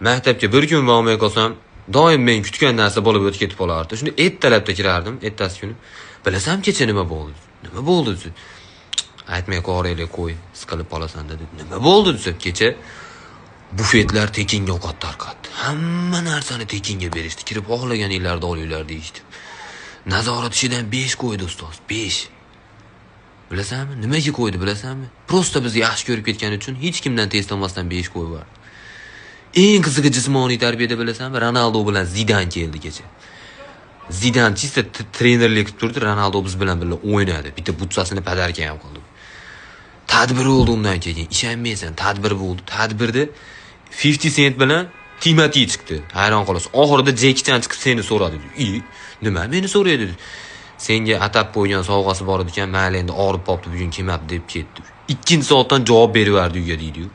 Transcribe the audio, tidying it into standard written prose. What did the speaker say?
Maktabga bir kun bormay qolsam, doim men kutgan narsa bo'lib o'tib ketib qolardi. Shunda ertalabda kirardim, ertasi kuni. Bilasan kecha nima bo'ldi? Nima bo'ldi desa, aytmay qo'yaylik qo'y, siqilib qolasan dedi. Nima bo'ldi desa, kecha bufetlar tekinga ovqat tarqatdi. Hamma narsani tekinga berishdi. Kirib xohlaganinglarni olinglar deyishdi. Nazorat ishidan 5 qo'ydi ustoz, 5. Bilasanmi? Nimaga qo'ydi bilasanmi? Prosta bizni yaxshi ko'rib ketgani uchun hech kimdan test olmasdan 5 qo'yib yubordi. Eng qizig'i jismoniy tarbiyada bilasanmi? Ronaldo bilan Zidan keldi kecha. Zidan chista trenerlik qilib turdi, Ronaldo biz bilan birga o'ynadi. Bitta butsasini padarka ham qildi. Tadbir bo'ldi undan keyin. Ishonmaysan, tadbir bo'ldi. Tadbirda 50 Cent bilan Timati chiqdi. Hayron qolasiz. Oxirida Jackie Chan chiqib seni so'radi. Nima meni so'raydi? Senga atab qo'ygan sovg'asi bor ekan, mayli endi og'rib qopti, bugun kelmabdi deb ketdi. 2 soatdan javob beriverdi uyga deydi-yu.